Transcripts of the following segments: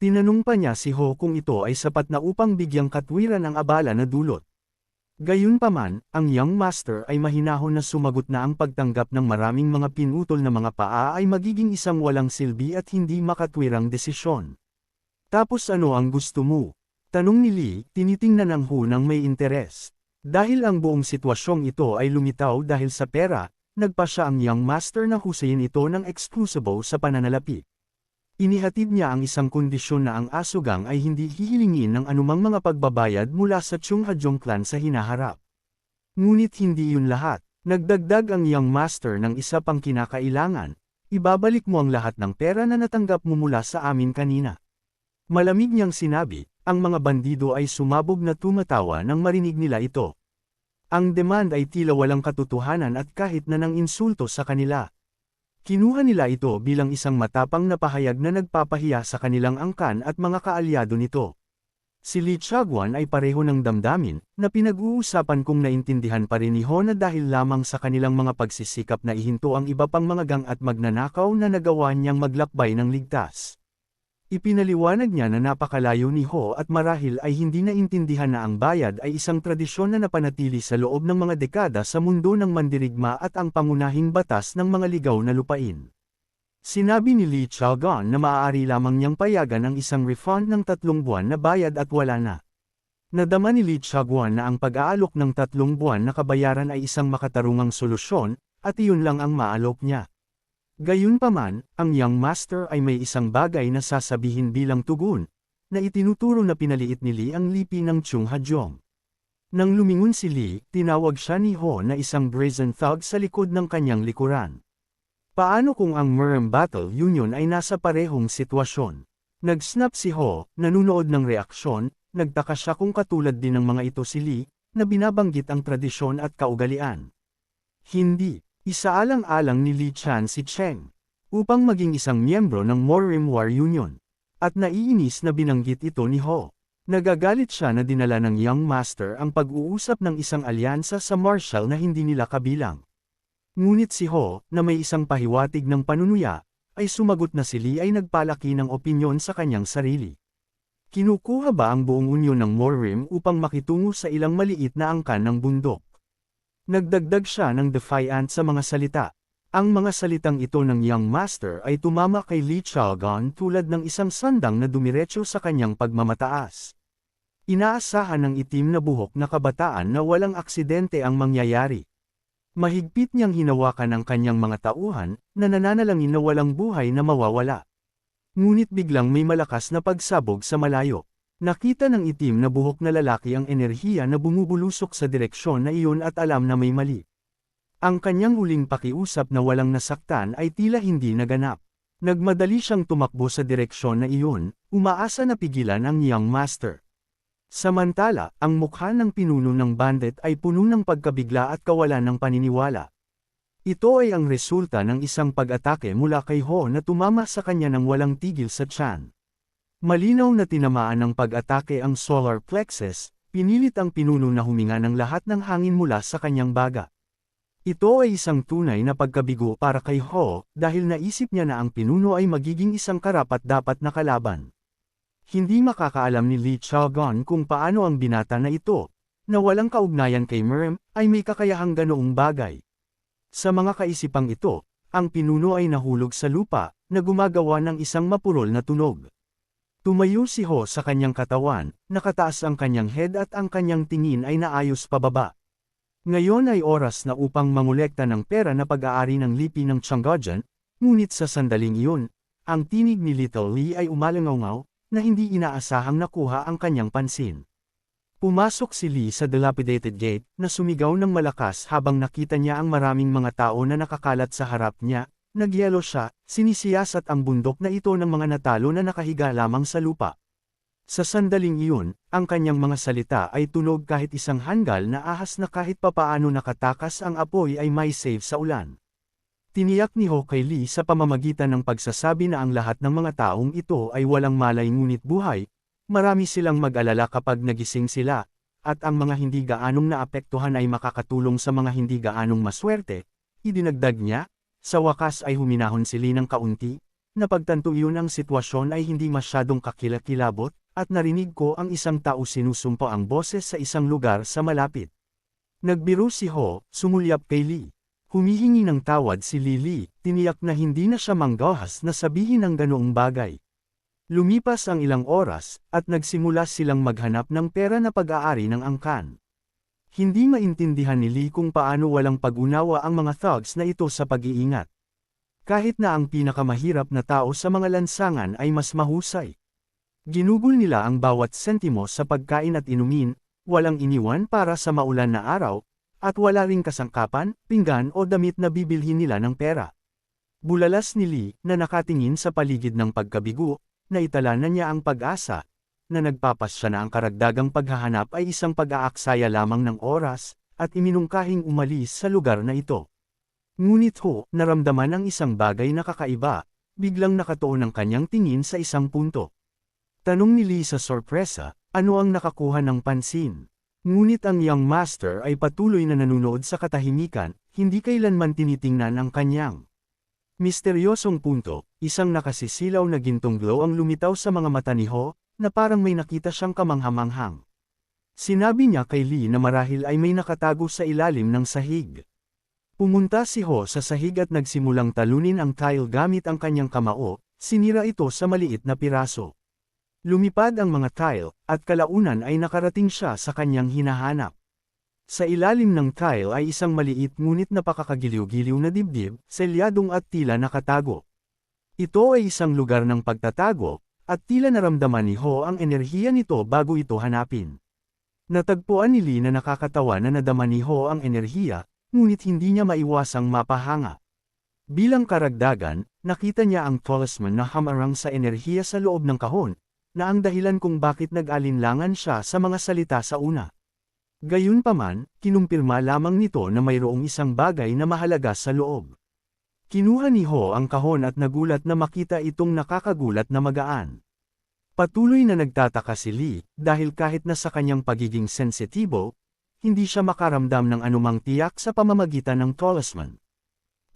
Tinanong pa niya si Ho kung ito ay sapat na upang bigyang katwiran ang abala na dulot. Gayunpaman, ang young master ay mahinahon na sumagot na ang pagtanggap ng maraming mga pinutol na mga paa ay magiging isang walang silbi at hindi makatwirang desisyon. Tapos ano ang gusto mo? Tanong ni Lee, tinitingnan ng Ho ng may interes. Dahil ang buong sitwasyong ito ay lumitaw dahil sa pera, nagpa siya ang young master na husayin ito ng exclusibo sa pananalapi. Inihatid niya ang isang kondisyon na ang asugang ay hindi hihilingin ng anumang mga pagbabayad mula sa Chunghajong clan sa hinaharap. Ngunit hindi yun lahat. Nagdagdag ang young master ng isa pang kinakailangan. Ibabalik mo ang lahat ng pera na natanggap mo mula sa amin kanina. Malamig niyang sinabi, ang mga bandido ay sumabog na tumatawa nang marinig nila ito. Ang demand ay tila walang katotohanan at kahit na nang insulto sa kanila. Kinuha nila ito bilang isang matapang na pahayag na nagpapahiya sa kanilang angkan at mga kaalyado nito. Si Lee Chagwan ay pareho ng damdamin, na pinag-uusapan kung naintindihan pa rin ni Ho na dahil lamang sa kanilang mga pagsisikap na ihinto ang iba pang mga gang at magnanakaw na nagawa niyang maglakbay ng ligtas. Ipinaliwanag niya na napakalayo ni Ho at marahil ay hindi naintindihan na ang bayad ay isang tradisyon na napanatili sa loob ng mga dekada sa mundo ng mandirigma at ang pangunahing batas ng mga ligaw na lupain. Sinabi ni Lee Chagwan na maaari lamang niyang payagan ang isang refund ng 3 buwan na bayad at wala na. Nadama ni Lee Chagwan na ang pag-aalok ng 3 buwan na kabayaran ay isang makatarungang solusyon, at iyon lang ang maalok niya. Gayunpaman, ang young master ay may isang bagay na sasabihin bilang tugon, na itinuturo na pinaliit ni Lee ang lipi ng Chunghajong. Nang lumingon si Lee, tinawag siya ni Ho na isang brazen thug sa likod ng kanyang likuran. Paano kung ang Merem Battle Union ay nasa parehong sitwasyon? Nag-snap si Ho, nanunood ng reaksyon, nagtaka siya kung katulad din ng mga ito si Lee, na binabanggit ang tradisyon at kaugalian. Hindi. Isaalang-alang ni Lee Chan si Cheng, upang maging isang miyembro ng Merem War Union. At naiinis na binanggit ito ni Ho. Nagagalit siya na dinala ng young master ang pag-uusap ng isang alyansa sa martial na hindi nila kabilang. Ngunit si Ho, na may isang pahiwatig ng panunuya, ay sumagot na si Lee ay nagpalaki ng opinyon sa kanyang sarili. Kinukuha ba ang buong unyon ng Merem upang makitungo sa ilang maliit na angkan ng bundok? Nagdagdag siya ng defiant sa mga salita. Ang mga salitang ito ng young master ay tumama kay Lee Chagwan tulad ng isang sandang na dumiretso sa kanyang pagmamataas. Inaasahan ng itim na buhok na kabataan na walang aksidente ang mangyayari. Mahigpit niyang hinawakan ang kanyang mga tauhan, na nananalangin na walang buhay na mawawala. Ngunit biglang may malakas na pagsabog sa malayo. Nakita ng itim na buhok na lalaki ang enerhiya na bumubulusok sa direksyon na iyon at alam na may mali. Ang kanyang huling pakiusap na walang nasaktan ay tila hindi naganap. Nagmadali siyang tumakbo sa direksyon na iyon, umaasa na pigilan ang young master. Samantala, ang mukha ng pinuno ng bandit ay puno ng pagkabigla at kawalan ng paniniwala. Ito ay ang resulta ng isang pag-atake mula kay Ho na tumama sa kanya ng walang tigil sa tiyan. Malinaw na tinamaan ng pag-atake ang solar plexus, pinilit ang pinuno na huminga ng lahat ng hangin mula sa kanyang baga. Ito ay isang tunay na pagkabigo para kay Ho, dahil naisip niya na ang pinuno ay magiging isang karapat-dapat na kalaban. Hindi makakaalam ni Lee Chagwan kung paano ang binata na ito, na walang kaugnayan kay Merem, ay may kakayahang ganoong bagay. Sa mga kaisipang ito, ang pinuno ay nahulog sa lupa, na gumagawa ng isang mapurol na tunog. Tumayo si Ho sa kanyang katawan, nakataas ang kanyang head at ang kanyang tingin ay naayos pababa. Ngayon ay oras na upang mangolekta ng pera na pag-aari ng lipi ng Changgajan, ngunit sa sandaling iyon, ang tinig ni Little Lee ay umalangaw na hindi inaasahang nakuha ang kanyang pansin. Pumasok si Lee sa dilapidated gate, na sumigaw ng malakas habang nakita niya ang maraming mga tao na nakakalat sa harap niya. Nagyelo siya, sinisiyasat ang bundok na ito ng mga natalo na nakahiga lamang sa lupa. Sa sandaling iyon, ang kanyang mga salita ay tunog kahit isang hanggal na ahas na kahit papaano nakatakas ang apoy ay may save sa ulan. Tiniyak ni Ho kay Lee sa pamamagitan ng pagsasabi na ang lahat ng mga taong ito ay walang malay ngunit buhay, marami silang mag-alala kapag nagising sila, at ang mga hindi gaanong naapektuhan ay makakatulong sa mga hindi gaanong maswerte. Idinagdag niya, sa wakas ay huminahon si Lee ng kaunti, napagtanto iyon ang sitwasyon ay hindi masyadong kakilakilabot, at narinig ko ang isang tao sinusumpa ang boses sa isang lugar sa malapit. Nagbiro si Ho, sumulyap kay Lee. Humihingi ng tawad si Lily, tiniyak na hindi na siya manggahas na sabihin ang ganoong bagay. Lumipas ang ilang oras, at nagsimula silang maghanap ng pera na pag-aari ng angkan. Hindi maintindihan ni Lee kung paano walang pag-unawa ang mga thugs na ito sa pag-iingat. Kahit na ang pinakamahirap na tao sa mga lansangan ay mas mahusay. Ginugol nila ang bawat sentimo sa pagkain at inumin, walang iniwan para sa maulan na araw, at wala ring kasangkapan, pinggan o damit na bibilhin nila ng pera. Bulalas ni Lee, na nakatingin sa paligid ng pagkabigo, na itala na niya ang pag-asa, na nagpapasya na ang karagdagang paghahanap ay isang pag-aaksaya lamang ng oras, at iminungkahing umalis sa lugar na ito. Ngunit Ho, naramdaman ang isang bagay na kakaiba, biglang nakatuon ang kanyang tingin sa isang punto. Tanong ni Lee sa sorpresa, ano ang nakakuha ng pansin? Ngunit ang young master ay patuloy na nanunood sa katahimikan, hindi kailanman tinitingnan ang kanyang misteryosong punto. Isang nakasisilaw na gintong glow ang lumitaw sa mga mata ni Ho, na parang may nakita siyang kamanghamanghang. Sinabi niya kay Lee na marahil ay may nakatago sa ilalim ng sahig. Pumunta si Ho sa sahig at nagsimulang talunin ang tile gamit ang kanyang kamao, sinira ito sa maliit na piraso. Lumipad ang mga tile, at kalaunan ay nakarating siya sa kanyang hinahanap. Sa ilalim ng tile ay isang maliit ngunit napakakagiliw-giliw na dibdib, selyadong at tila nakatago. Ito ay isang lugar ng pagtatago, at tila naramdaman ni Ho ang enerhiya nito bago ito hanapin. Natagpuan ni Lee na nakakatawa na nadama ni Ho ang enerhiya, ngunit hindi niya maiwasang mapahanga. Bilang karagdagan, nakita niya ang talisman na hamarang sa enerhiya sa loob ng kahon, na ang dahilan kung bakit nag-alinlangan siya sa mga salita sa una. Gayunpaman, kinumpirma lamang nito na mayroong isang bagay na mahalaga sa loob. Kinuha ni Ho ang kahon at nagulat na makita itong nakakagulat na magaan. Patuloy na nagtataka si Lee, dahil kahit na sa kanyang pagiging sensitibo, hindi siya makaramdam ng anumang tiyak sa pamamagitan ng talisman.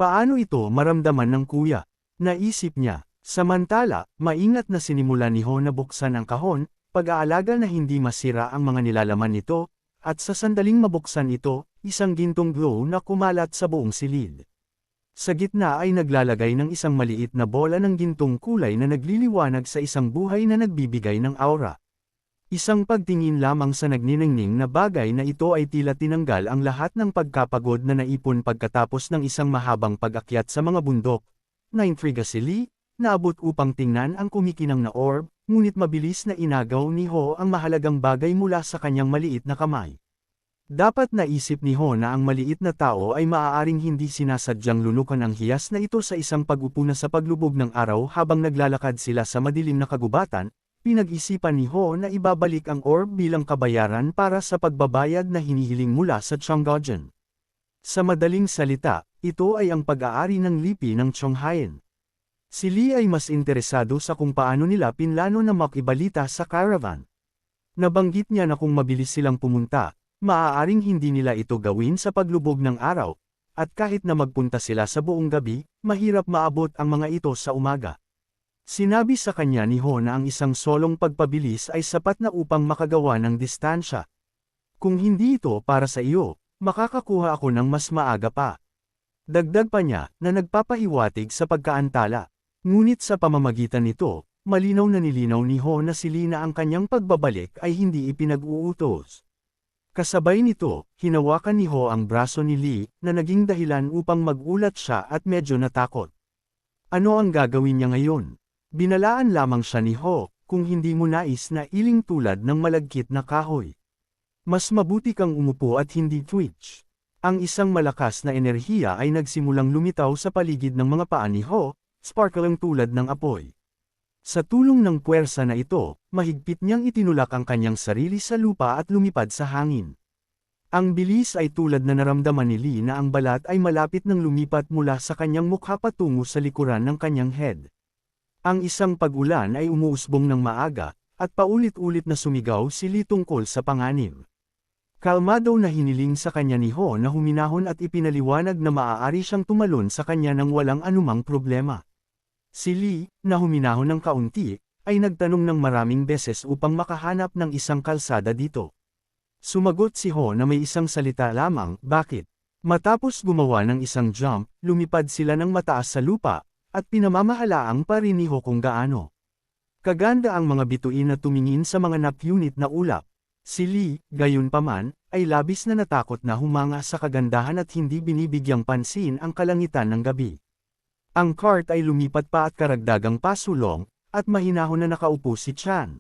Paano ito maramdaman ng kuya? Naisip niya. Samantala, maingat na sinimula ni Ho na buksan ang kahon, pag-aalaga na hindi masira ang mga nilalaman nito, at sa sandaling mabuksan ito, isang gintong glow na kumalat sa buong silid. Sa gitna ay naglalagay ng isang maliit na bola ng gintong kulay na nagliliwanag sa isang buhay na nagbibigay ng aura. Isang pagtingin lamang sa nagniningning na bagay na ito ay tila tinanggal ang lahat ng pagkapagod na naipon pagkatapos ng isang mahabang pag-akyat sa mga bundok. Naintriga si Lee, naabot upang tingnan ang kumikinang na orb, ngunit mabilis na inagaw ni Ho ang mahalagang bagay mula sa kanyang maliit na kamay. Dapat naisip ni Ho na ang maliit na tao ay maaaring hindi sinasadyang lunukan ang hiyas na ito sa isang pag-upo na sa paglubog ng araw habang naglalakad sila sa madilim na kagubatan. Pinag-isipan ni Ho na ibabalik ang orb bilang kabayaran para sa pagbabayad na hinihiling mula sa Chang'an. Sa madaling salita, ito ay ang pag-aari ng lipi ng Chonghaen. Si Lee ay mas interesado sa kung paano nila pinlano na makibalita sa caravan. Nabanggit niya na kung mabilis silang pumunta, maaaring hindi nila ito gawin sa paglubog ng araw, at kahit na magpunta sila sa buong gabi, mahirap maabot ang mga ito sa umaga. Sinabi sa kanya ni Ho na ang isang solong pagpabilis ay sapat na upang makagawa ng distansya. Kung hindi ito para sa iyo, makakakuha ako ng mas maaga pa. Dagdag pa niya na nagpapahiwatig sa pagkaantala. Ngunit sa pamamagitan nito, malinaw na nilinaw ni Ho na si Lee na ang kanyang pagbabalik ay hindi ipinag-uutos. Kasabay nito, hinawakan ni Ho ang braso ni Lee na naging dahilan upang magulat siya at medyo natakot. Ano ang gagawin niya ngayon? Binalaan lamang siya ni Ho, kung hindi mo nais na iling tulad ng malagkit na kahoy. Mas mabuti kang umupo at hindi twitch. Ang isang malakas na enerhiya ay nagsimulang lumitaw sa paligid ng mga paa ni Ho, sparkling tulad ng apoy. Sa tulong ng puwersa na ito, mahigpit niyang itinulak ang kanyang sarili sa lupa at lumipad sa hangin. Ang bilis ay tulad na naramdaman ni Lee na ang balat ay malapit nang lumipat mula sa kanyang mukha patungo sa likuran ng kanyang head. Ang isang pag-ulan ay umuusbong ng maaga, at paulit-ulit na sumigaw si Lee tungkol sa panganib. Kalmado na hiniling sa kanya ni Ho na huminahon at ipinaliwanag na maaari siyang tumalon sa kanya nang walang anumang problema. Si Lee, na huminahon ng kaunti, ay nagtanong ng maraming beses upang makahanap ng isang kalsada dito. Sumagot si Ho na may isang salita lamang, bakit? Matapos gumawa ng isang jump, lumipad sila ng mataas sa lupa, at pinamamahalaang pa rin ni Ho kung gaano kaganda ang mga bituin na tumingin sa mga nap-unit na ulap. Si Lee, gayunpaman, ay labis na natakot na humanga sa kagandahan at hindi binibigyang pansin ang kalangitan ng gabi. Ang cart ay lumipat pa at karagdagang pasulong, at mahinahon na nakaupo si Chan.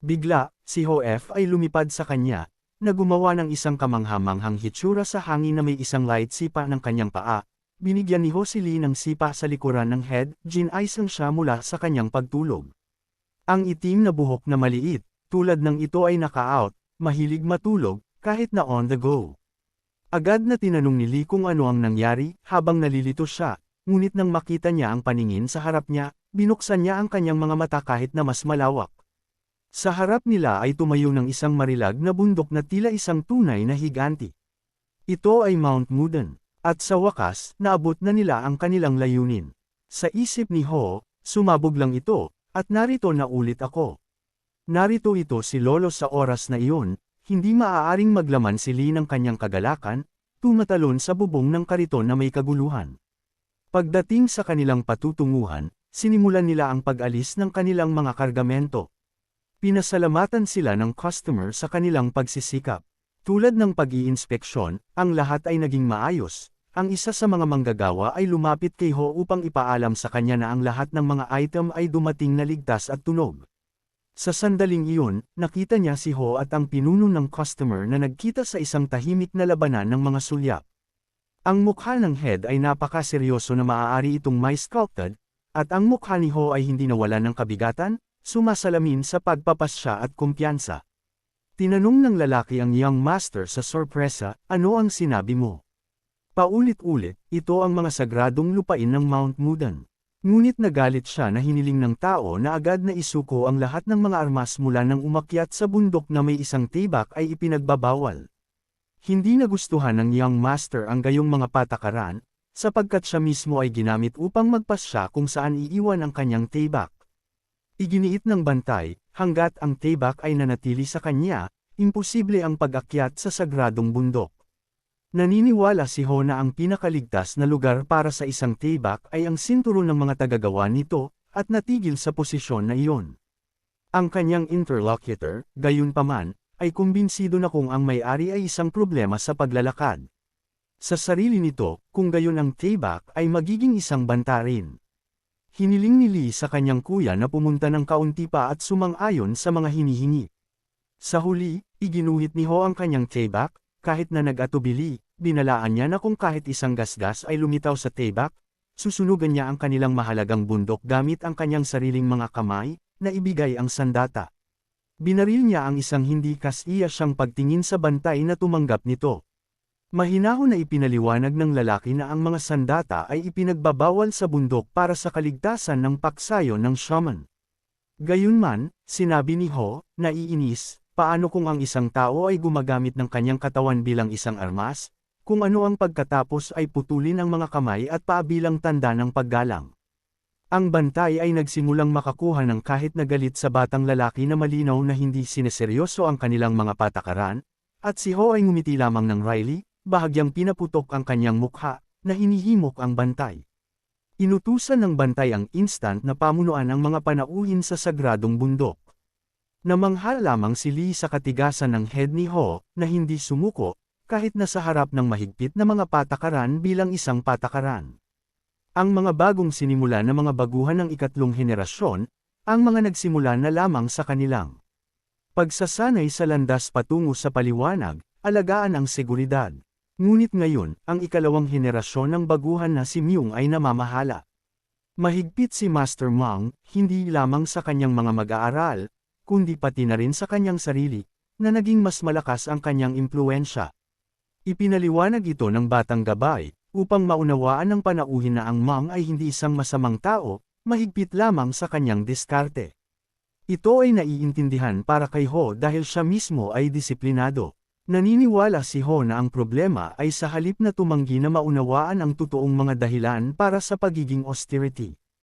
Bigla, si Ho F ay lumipad sa kanya, na gumawa ng isang kamanghamanghang hitsura sa hangin na may isang light sipa ng kanyang paa. Binigyan ni Ho si Lee ng sipa sa likuran ng head, gin-isang siya mula sa kanyang pagtulog. Ang itim na buhok na maliit, tulad ng ito ay naka-out, mahilig matulog, kahit na on the go. Agad na tinanong ni Lee kung ano ang nangyari, habang nalilito siya, ngunit nang makita niya ang paningin sa harap niya, binuksan niya ang kanyang mga mata kahit na mas malawak. Sa harap nila ay tumayo ng isang marilag na bundok na tila isang tunay na higanti. Ito ay Mount Muden, at sa wakas, naabot na nila ang kanilang layunin. Sa isip ni Ho, sumabog lang ito, at narito na ulit ako. Narito ito si Lolo sa oras na iyon, hindi maaaring maglaman si Lee ng kanyang kagalakan, tumatalon sa bubong ng kariton na may kaguluhan. Pagdating sa kanilang patutunguhan, sinimulan nila ang pag-alis ng kanilang mga kargamento. Pinasalamatan sila ng customer sa kanilang pagsisikap. Tulad ng pag-iinspeksyon, ang lahat ay naging maayos. Ang isa sa mga manggagawa ay lumapit kay Ho upang ipaalam sa kanya na ang lahat ng mga item ay dumating na ligtas at tunog. Sa sandaling iyon, nakita niya si Ho at ang pinuno ng customer na nagkita sa isang tahimik na labanan ng mga sulyap. Ang mukha ng head ay napakaseryoso na maaari itong may sculpted, at ang mukha ni Ho ay hindi nawalan ng kabigatan, sumasalamin sa pagpapasya at kumpiyansa. Tinanong ng lalaki ang young master sa sorpresa, ano ang sinabi mo? Paulit-ulit, ito ang mga sagradong lupain ng Mount Muden. Ngunit nagalit siya na hiniling ng tao na agad na isuko ang lahat ng mga armas mula nang umakyat sa bundok na may isang tibak ay ipinagbabawal. Hindi nagustuhan ng young master ang gayong mga patakaran, sapagkat siya mismo ay ginamit upang magpasya kung saan iiwan ang kanyang tibak. Iginiit ng bantay, hanggat ang tibak ay nanatili sa kanya, imposible ang pag-akyat sa sagradong bundok. Naniniwala si Ho na ang pinakaligtas na lugar para sa isang tibak ay ang sinturon ng mga tagagawa nito, at natigil sa posisyon na iyon. Ang kanyang interlocutor, gayunpaman, ay kumbinsido na kung ang may-ari ay isang problema sa paglalakad. Sa sarili nito, kung gayon ang tibak ay magiging isang banta rin. Hiniling ni Lee sa kanyang kuya na pumunta ng kaunti pa at sumang-ayon sa mga hinihingi. Sa huli, iginuhit ni Ho ang kanyang tibak. Kahit na nag-atubili, binalaan niya na kung kahit isang gasgas ay lumitaw sa tibak, susunugan niya ang kanilang mahalagang bundok gamit ang kanyang sariling mga kamay, na ibigay ang sandata. Binaril niya ang isang hindi kasiya siyang pagtingin sa bantay na tumanggap nito. Mahinahon na ipinaliwanag ng lalaki na ang mga sandata ay ipinagbabawal sa bundok para sa kaligtasan ng paksayo ng shaman. Gayunman, sinabi ni Ho, naiinis, paano kung ang isang tao ay gumagamit ng kanyang katawan bilang isang armas, kung ano ang pagkatapos ay putulin ang mga kamay at paa bilang tanda ng paggalang. Ang bantay ay nagsimulang makakuha ng kahit na galit sa batang lalaki na malinaw na hindi sineseryoso ang kanilang mga patakaran, at si Ho ay ngumiti lamang ng Riley, bahagyang pinaputok ang kanyang mukha, na hinihimok ang bantay. Inutusan ng bantay ang instant na pamunuan ang mga panauhin sa sagradong bundok. Namangha lamang si Lee sa katigasan ng head ni Ho, na hindi sumuko, kahit na sa harap ng mahigpit na mga patakaran bilang isang patakaran. Ang mga bagong sinimula na mga baguhan ng ikatlong henerasyon, ang mga nagsimula na lamang sa kanilang pagsasanay sa landas patungo sa paliwanag, alagaan ang seguridad. Ngunit ngayon, ang ikalawang henerasyon ng baguhan na si Myung ay namamahala. Mahigpit si Master Mang, hindi lamang sa kanyang mga mag-aaral, kundi pati na rin sa kanyang sarili, na naging mas malakas ang kanyang impluwensya. Ipinaliwanag ito ng batang gabay, upang maunawaan ng panauhin na ang Mang ay hindi isang masamang tao, mahigpit lamang sa kanyang diskarte. Ito ay naiintindihan para kay Ho dahil siya mismo ay disiplinado. Naniniwala si Ho na ang problema ay sa halip na tumanggi na maunawaan ang totoong mga dahilan para sa pagiging austerity.